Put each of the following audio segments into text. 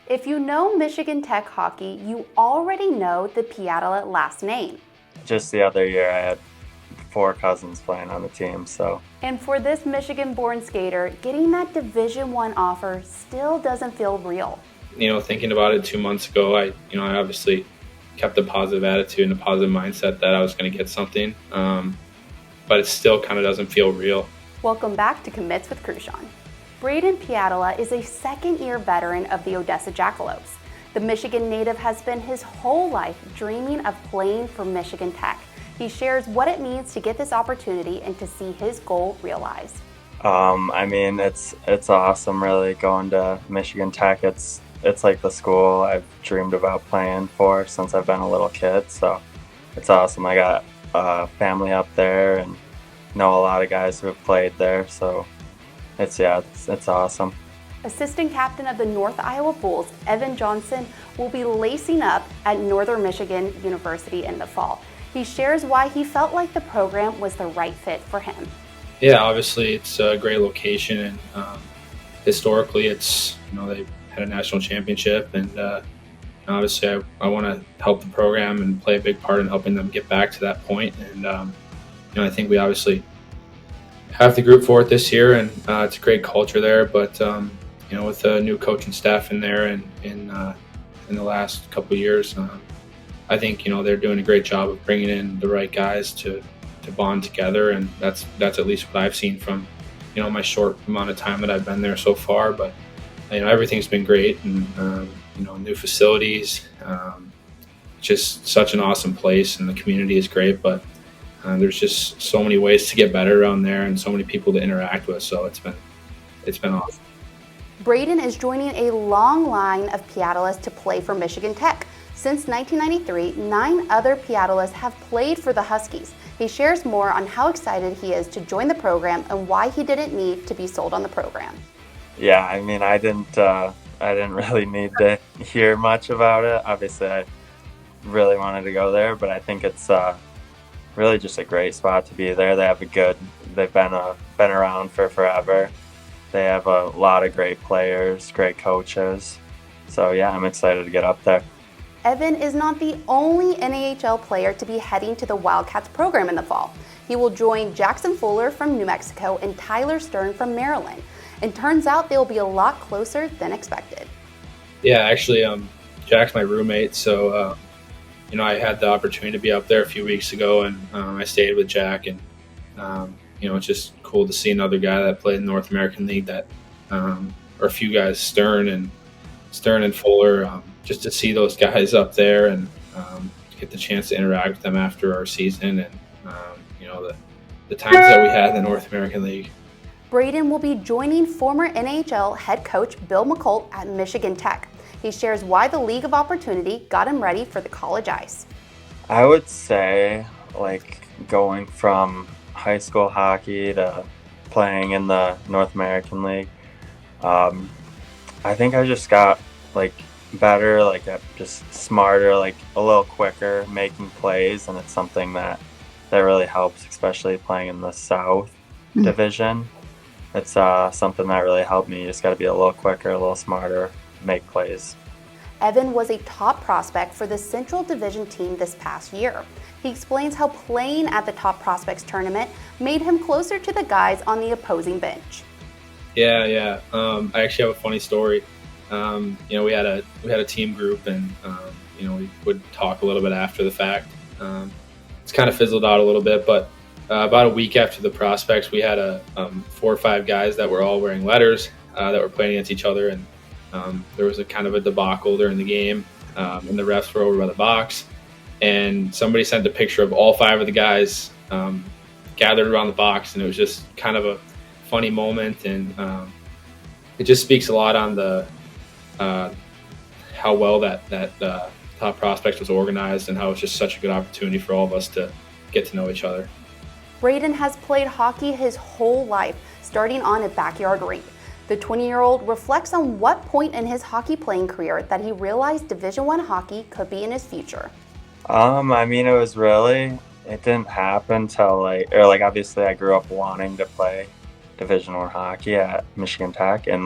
If you know Michigan Tech hockey, you already know the Pietila last name. Just the other year, I had 4 cousins playing on the team, so. And for this Michigan-born skater, getting that Division I offer still doesn't feel real. Thinking about it 2 months ago, I obviously kept a positive attitude and a positive mindset that I was going to get something, but it still kind of doesn't feel real. Welcome back to Commits with Cruchon. Braden Pietila is a second-year veteran of the 𝐂𝐫𝐻𝐿𝐴𝐻. The Michigan native has spent his whole life dreaming of playing for Michigan Tech. He shares what it means to get this opportunity and to see his goal realized. It's awesome, really, going to Michigan Tech. It's like the school I've dreamed about playing for since I've been a little kid, so it's awesome. I got a family up there and know a lot of guys who have played there, so it's awesome. Assistant captain of the North Iowa Bulls, Johnson, will be lacing up at Northern Michigan University in the fall. He shares why he felt like the program was the right fit for him. Yeah, obviously it's a great location, and historically it's, they've had a national championship, and obviously I want to help the program and play a big part in helping them get back to that point. And I think we obviously have the group for it this year, and it's a great culture there. But with a new coaching staff in there and in the last couple of years, I think they're doing a great job of bringing in the right guys to bond together, and that's at least what I've seen from my short amount of time that I've been there so far. But everything's been great, and new facilities, just such an awesome place, and the community is great. But there's just so many ways to get better around there, and so many people to interact with. So it's been awesome. Braden is joining a long line of Pietilas to play for Michigan Tech. Since 1993, 9 other Pietilas have played for the Huskies. He shares more on how excited he is to join the program and why he didn't need to be sold on the program. Yeah, I didn't really need to hear much about it. Obviously, I really wanted to go there, but I think it's really just a great spot to be there. They've been around for forever. They have a lot of great players, great coaches. So yeah, I'm excited to get up there. Evan is not the only NAHL player to be heading to the Wildcats program in the fall. He will join Jackson Fuller from New Mexico and Tyler Stern from Maryland. And turns out they'll be a lot closer than expected. Yeah, actually, Jack's my roommate, so I had the opportunity to be up there a few weeks ago, and I stayed with Jack, and it's just cool to see another guy that played in the North American League or a few guys, Stern and Fuller, just to see those guys up there and get the chance to interact with them after our season, and the times that we had in the North American League. Braden will be joining former NHL head coach Bill McColt at Michigan Tech. He shares why the League of Opportunity got him ready for the college ice. I would say, going from high school hockey to playing in the North American League, I think I just got better, just smarter, a little quicker making plays, and it's something that really helps, especially playing in the South Division. It's something that really helped me. You just got to be a little quicker, a little smarter, make plays. Evan was a top prospect for the Central Division team this past year. He explains how playing at the Top Prospects tournament made him closer to the guys on the opposing bench. Yeah. I actually have a funny story. We had a team group, and we would talk a little bit after the fact. It's kind of fizzled out a little bit, but about a week after the prospects, we had 4 or 5 guys that were all wearing letters that were playing against each other, and there was a kind of a debacle during the game, and the refs were over by the box, and somebody sent a picture of all 5 of the guys gathered around the box, and it was just kind of a funny moment, and it just speaks a lot on the how well that Top Prospects was organized, and how it's just such a good opportunity for all of us to get to know each other. Braden has played hockey his whole life, starting on a backyard rink. The 20-year-old reflects on what point in his hockey playing career that he realized Division I hockey could be in his future. It didn't happen till obviously I grew up wanting to play Division I hockey at Michigan Tech, and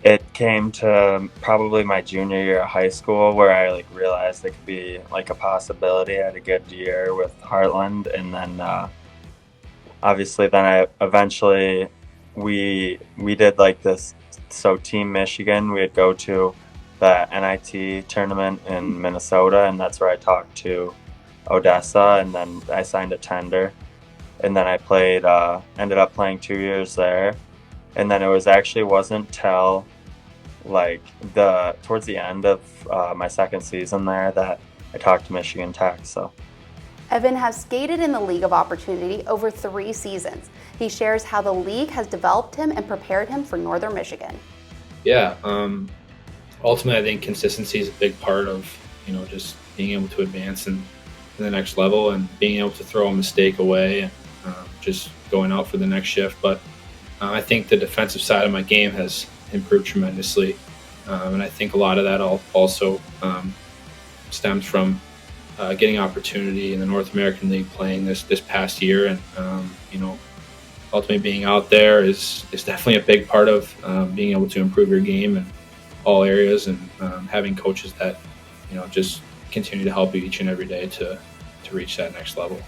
It came to probably my junior year of high school where I like realized it could be like a possibility. I had a good year with Heartland, and then obviously then I eventually we did like this. So Team Michigan, we'd go to the NIT tournament in Minnesota, and that's where I talked to Odessa, and then I signed a tender, and then I played. Ended up playing 2 years there, and then it wasn't till like towards the end of my second season there that I talked to Michigan Tech. So Evan has skated in the League of Opportunity over 3 seasons. He shares how the league has developed him and prepared him for Northern Michigan. Yeah, ultimately, I think consistency is a big part of just being able to advance in the next level and being able to throw a mistake away and just going out for the next shift. But I think the defensive side of my game has improved tremendously, and I think a lot of that also stems from getting opportunity in the North American League, playing this past year, and ultimately being out there is definitely a big part of being able to improve your game in all areas, and having coaches that just continue to help you each and every day to reach that next level.